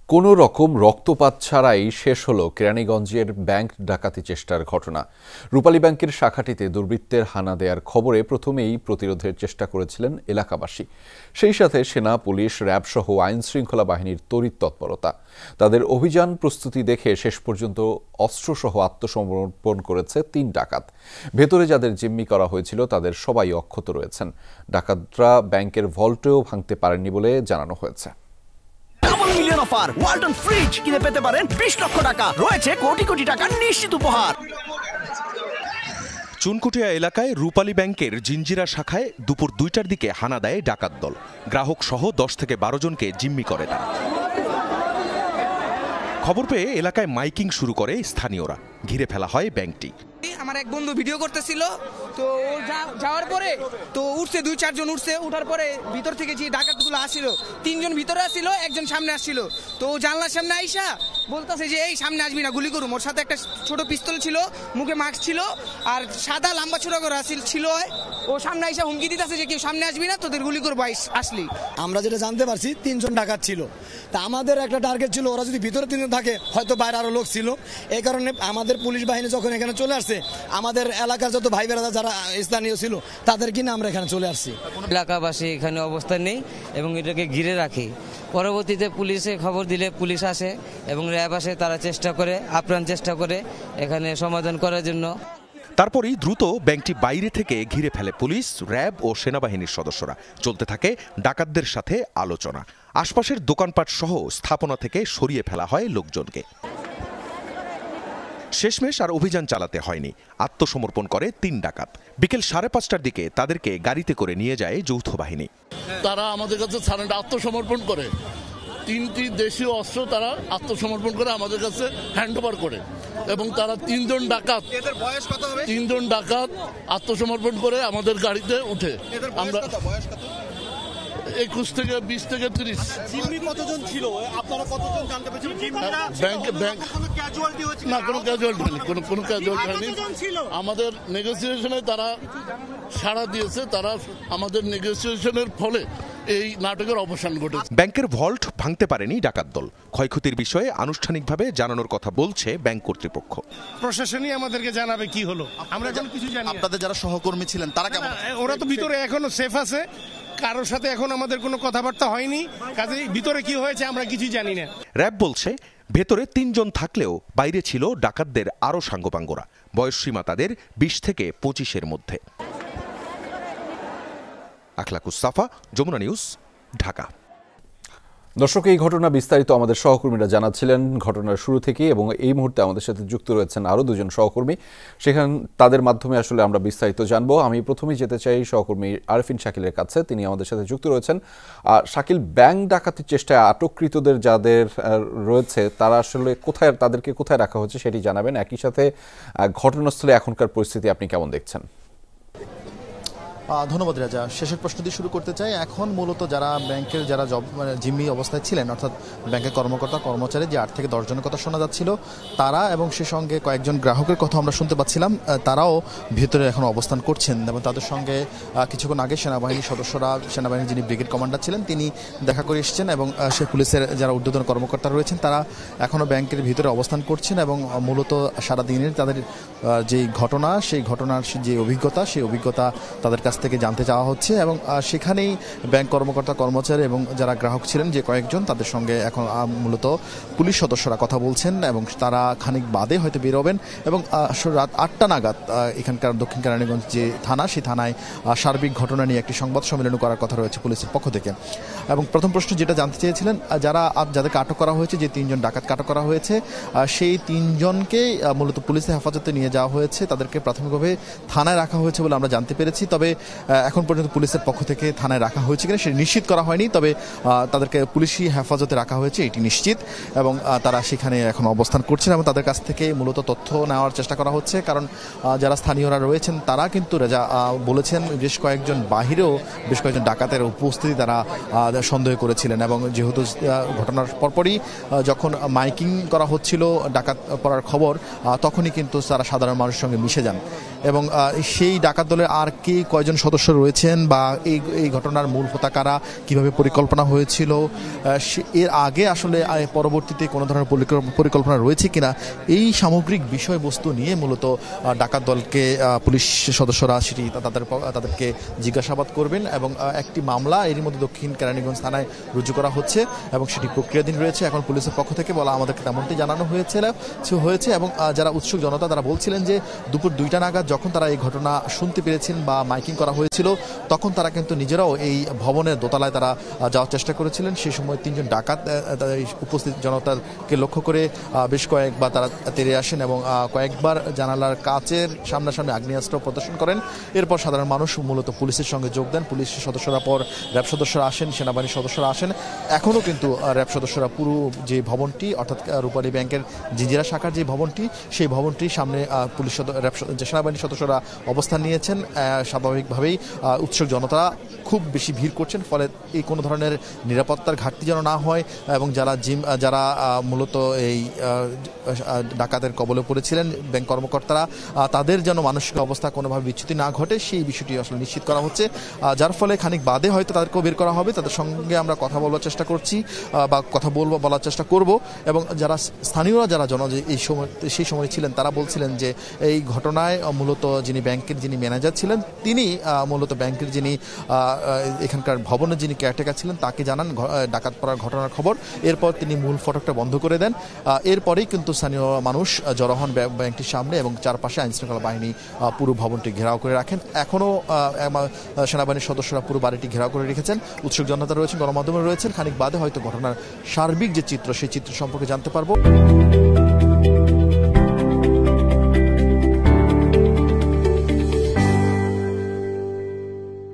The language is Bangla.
কোনো রকম রক্তপাত ছাড়াই শেষ হলো কেরানীগঞ্জের ব্যাংক ডাকাতি চেষ্টার ঘটনা। রূপালী ব্যাংকের শাখাটিতে দুর্বৃত্তের হানা দেওয়ার খবরে প্রথমেই প্রতিরোধের চেষ্টা করেছিলেন এলাকাবাসী। সেই সাথে সেনা, পুলিশ, র্যাব সহ আইন শৃঙ্খলা বাহিনীর তড়িৎ তৎপরতা। তাদের অভিযান প্রস্তুতি দেখে শেষ পর্যন্ত অস্ত্রসহ আত্মসমর্পণ করেছে 3 ডাকাত। ভেতরে যাদের জিম্মি করা হয়েছিল তাদের সবাই অক্ষত রয়েছেন। ডাকাতরা ব্যাংকের ভল্টেও ভাঙতে পারেননি বলে জানানো হয়েছে। মিলিয়ন অফার ওয়ালটন ফ্রিজ কিনে পেতে পারেন 20 লক্ষ টাকা, রয়েছে কোটি কোটি টাকার নিশ্চিত উপহার। চুনকুটিয়া এলাকায় রূপালী ব্যাংকের জিঞ্জিরা শাখায় দুপুর 2টার দিকে হানা দেয় ডাকাত দল। গ্রাহক সহ 10 থেকে 12 জনকে জিম্মি করে তারা। খবর পেয়ে এলাকায় মাইকিং শুরু করে স্থানীয়রা। ঘিরে ফেলা হয় ব্যাংকটি। আমার এক বন্ধু ভিডিও করতেছিল, তো যাওয়ার পরে তো উঠছে 2-4 জন উঠছে। উঠার পরে ভিতর থেকে যে ডাকাতগুলো আসছিল, 3 জন ভিতরে আসছিল, একজন সামনে আসছিল। তো জানলার সামনে আইসা বলতেছে যে এই সামনে আসবি না, গুলি করুম। ওর সাথে একটা ছোট পিস্তল ছিল, মুখে মাস্ক ছিল, আর সাদা লম্বা ছোট করে ছিল। ও সামনে আইসা হুমকি দিতেছে যে কেউ সামনে আসবি না, তোদের গুলি করবো আসলি। আমরা যেটা জানতে পারছি 3 জন ডাকাত ছিল। তা আমাদের একটা টার্গেট ছিল, ওরা যদি ভিতরে 3 জন থাকে হয়তো বাইরে আরো লোক ছিল। এই কারণে আমাদের পুলিশ বাহিনী যখন এখানে চলে আসছে, আমাদের এলাকার যত ভাই বেড়াদা যারা স্থানীয় ছিল তাদের কিনে আমরা এখানে চলে আসছি। এলাকাবাসী এখানে অবস্থান নেই এবং এটাকে ঘিরে রাখি। পরবর্তীতে পুলিশে খবর দিলে পুলিশ আসে এবং র্যাব আসে। তারা আপ্রাণ চেষ্টা করে এখানে সমাধান করার জন্য। তারপরেই দ্রুত ব্যাংকটি বাইরে থেকে ঘিরে ফেলে পুলিশ, র্যাব ও সেনাবাহিনীর সদস্যরা। চলতে থাকে ডাকাতদের সাথে আলোচনা। আশপাশের দোকানপাট সহ স্থাপনা থেকে সরিয়ে ফেলা হয় লোকজনকে। শেষমেশ আর অভিযান চালাতে হয়নি, আত্মসমর্পণ করে 3 ডাকাত। বিকেল 5:30টার দিকে তাদেরকে গাড়িতে করে নিয়ে যায় যৌথ বাহিনী। তারা আমাদের কাছে আত্মসমর্পণ করে 3টি দেশীয় অস্ত্র তারা আত্মসমর্পণ করে আমাদের কাছে হ্যান্ড ওভার করে, এবং তারা 3 জন ডাকাত 3 জন ডাকাত আত্মসমর্পণ করে আমাদের গাড়িতে উঠে। আমরা 21 থেকে 20 থেকে 30। কতজন ছিল আপনারা কতজন জানতে পেরেছেন? ব্যাংক না, কোনো ক্যাজুয়ালিটি নেই, কোনো ক্যাজুয়ালিটি হয়নি। আমাদের নেগোসিয়েশনে তারা সাড়া দিয়েছে। তারা আমাদের নেগোসিয়েশনের ফলে এই নাটকের অবসান ঘটেছে। ব্যাংকের ভল্ট ভাঙতে পারেনি ডাকাত দল। ক্ষয়ক্ষতির বিষয়ে আনুষ্ঠানিকভাবে জানানোর কথা বলছে ব্যাংক কর্তৃপক্ষ। প্রশাসনই আমাদেরকে জানাবে কি হলো, আমরা যেন কিছু জানি। আপনাদের যারা সহকর্মী ছিলেন তারা কেমন? ওরা তো ভিতরে এখনো সেফ আছে, কারোর সাথে এখন আমাদের কোনো কথাবার্তা হয়নি। কাজেই ভিতরে কি হয়েছে আমরা কিছু জানি না। র্যাব বলছে ভেতরে 3 জন থাকলেও বাইরে ছিল ডাকাতদের আরও সাঙ্গপাঙ্গরা। বয়সসীমা তাদের 20 থেকে 25-এর মধ্যে। আখলাকুস সাফা, যমুনা নিউজ, ঢাকা। দর্শক, এই ঘটনা বিস্তারিত আমাদের সহকর্মীরা জানাচ্ছিলেন ঘটনার শুরু থেকেই, এবং এই মুহূর্তে আমাদের সাথে যুক্ত রয়েছেন আরও 2 জন সহকর্মী। তাদের মাধ্যমে আসলে আমরা বিস্তারিত জানবো। আমি প্রথমেই যেতে চাই সহকর্মী আরফিন শাকিলের কাছে, তিনি আমাদের সাথে যুক্ত রয়েছেন। শাকিল, ব্যাংক ডাকাতির চেষ্টায় আটককৃতদের যাদের রয়েছে তারা আসলে তাদেরকে কোথায় রাখা হচ্ছে সেটি জানাবেন। একই সাথে ঘটনাস্থলে এখনকার পরিস্থিতি আপনি কেমন দেখছেন? ধন্যবাদ রাজা। শেষের প্রশ্ন দিয়ে শুরু করতে চাই। এখন মূলত যারা ব্যাংকের যারা জিম্মি অবস্থায় ছিলেন, অর্থাৎ ব্যাংকের কর্মকর্তা কর্মচারী, যে 8 থেকে 10 জনের কথা শোনা যাচ্ছিল, তারা এবং সে সঙ্গে কয়েকজন গ্রাহকের কথা আমরা শুনতে পাচ্ছিলাম, তারাও ভিতরে এখন অবস্থান করছেন। এবং তাদের সঙ্গে কিছুক্ষণ আগে সেনাবাহিনীর সদস্যরা, সেনাবাহিনীর যিনি ব্রিগেড কমান্ডার ছিলেন তিনি দেখা করে এসেছেন, এবং সে পুলিশের যারা ঊর্ধ্বতন কর্মকর্তা রয়েছেন তারা এখনও ব্যাংকের ভিতরে অবস্থান করছেন। এবং মূলত সারাদিনের তাদের যে ঘটনা, সেই ঘটনার যে অভিজ্ঞতা, সেই অভিজ্ঞতা তাদের কাছ থেকে জানতে চাওয়া হচ্ছে। এবং সেখানেই ব্যাংক কর্মকর্তা কর্মচারী এবং যারা গ্রাহক ছিলেন যে কয়েকজন, তাদের সঙ্গে এখন মূলত পুলিশ সদস্যরা কথা বলছেন, এবং তারা খানিক বাদে হয়তো বেরোবেন। এবং রাত 8টা নাগাদ এখানকার দক্ষিণ কেরানীগঞ্জ যে থানা, সেই থানায় সার্বিক ঘটনা নিয়ে একটি সংবাদ সম্মেলন করার কথা রয়েছে পুলিশের পক্ষ থেকে। এবং প্রথম প্রশ্ন যেটা জানতে চেয়েছিলেন, যাদেরকে আটক করা হয়েছে, যে 3 জন ডাকাতকে আটক করা হয়েছে, সেই 3 জনকে মূলত পুলিশের হেফাজতে নিয়ে যাওয়া হয়েছে। তাদেরকে প্রাথমিকভাবে থানায় রাখা হয়েছে বলে আমরা জানতে পেরেছি। তবে এখন পর্যন্ত পুলিশের পক্ষ থেকে থানায় রাখা হয়েছে কিনা সেটা নিশ্চিত করা হয়নি। তবে তাদেরকে পুলিশি হেফাজতে রাখা হয়েছে এটি নিশ্চিত, এবং তারা সেখানে এখন অবস্থান করছেন। এবং তাদের কাছ থেকে মূলত তথ্য নেওয়ার চেষ্টা করা হচ্ছে, কারণ যারা স্থানীয়রা রয়েছেন তারা কিন্তু বলেছেন বেশ কয়েকজন বাহিরেও বেশ কয়েকজন ডাকাতের উপস্থিতি তারা সন্দেহ করেছিলেন। এবং যেহেতু ঘটনার পরপরই যখন মাইকিং করা হচ্ছিল ডাকাত পড়ার খবর, তখনই কিন্তু তারা সাধারণ মানুষের সঙ্গে মিশে যান। এবং সেই ডাকাত দলের আর কে কয়জন সদস্য রয়েছেন বা এই ঘটনার মূল হোতা কারা, কিভাবে পরিকল্পনা হয়েছিল, এর আগে আসলে পরবর্তীতে কোনো ধরনের পরিকল্পনা রয়েছে কিনা, এই সামগ্রিক বিষয়বস্তু নিয়ে মূলত ডাকাত দলকে পুলিশ সদস্যরা সেটি তাদেরকে জিজ্ঞাসাবাদ করবেন এবং একটি মামলা এরই মধ্যে দক্ষিণ কেরানীগঞ্জ থানায় রুজু করা হচ্ছে এবং সেটি প্রক্রিয়াধীন রয়েছে। এখন পুলিশের পক্ষ থেকে বলা আমাদেরকে তেমনটি জানানো হয়েছে এবং যারা উৎসুক জনতা তারা বলছিলেন যে দুপুর 2টা নাগাদ যখন তারা এই ঘটনা শুনতে পেরেছেন বা মাইকিং করা হয়েছিল তখন তারা কিন্তু নিজেরাও এই ভবনের দোতলায় তারা যাওয়ার চেষ্টা করেছিলেন। সেই সময় 3জন ডাকাত উপস্থিত জনতাকে লক্ষ্য করে বেশ কয়েকবার তারা তেড়ে আসেন এবং কয়েকবার জানালার কাচের সামনাসামনি আগ্নেয়াস্ত্র প্রদর্শন করেন। এরপর সাধারণ মানুষ মূলত পুলিশের সঙ্গে যোগ দেন। পুলিশের সদস্যরা পর র্যাব সদস্যরা আসেন, সেনাবাহিনীর সদস্যরা আসেন। এখনও কিন্তু র্যাব সদস্যরা পুরো যে ভবনটি অর্থাৎ রূপালী ব্যাংকের জিঞ্জিরা শাখার যে ভবনটি সেই ভবনটির সামনে পুলিশ সেনাবাহিনীর সদস্যরা অবস্থান নিয়েছেন। স্বাভাবিকভাবেই উৎসুক জনতা খুব বেশি ভিড় করছেন, ফলে এই কোনো ধরনের নিরাপত্তার ঘাটতি যেন না হয় এবং যারা মূলত এই ডাকাতের কবলে পড়েছিলেন ব্যাংক কর্মকর্তারা তাদের যেন মানসিক অবস্থা কোনোভাবে বিচ্যুতি না ঘটে সেই বিষয়টি আসলে নিশ্চিত করা হচ্ছে, যার ফলে খানিক বাদে হয়তো তাদেরকেও বের করা হবে। তাদের সঙ্গে আমরা কথা বলার চেষ্টা করছি বা বলার চেষ্টা করব এবং যারা স্থানীয়রা যারা সেই সময় ছিলেন তারা বলছিলেন যে এই ঘটনায় মূলত যিনি ব্যাংকের যিনি ম্যানেজার ছিলেন তিনি মূলত ব্যাংকের যিনি এখানকার ভবনের যিনি কেয়ারটেকার ছিলেন তাকে জানান ডাকাত পড়ার ঘটনার খবর। এরপর তিনি মূল ফটকটা বন্ধ করে দেন। এরপরেই কিন্তু স্থানীয় মানুষ জড়ো হন ব্যাংকটির সামনে এবং চারপাশে আইনশৃঙ্খলা বাহিনী পুরো ভবনটি ঘেরাও করে রাখেন। এখনও সেনাবাহিনীর সদস্যরা পুরো বাড়িটি ঘেরাও করে রেখেছেন। উৎসুক জনতা রয়েছেন, গণমাধ্যমে রয়েছেন। খানিক বাদে হয়তো ঘটনার সার্বিক যে চিত্র সেই চিত্র সম্পর্কে জানতে পারবো।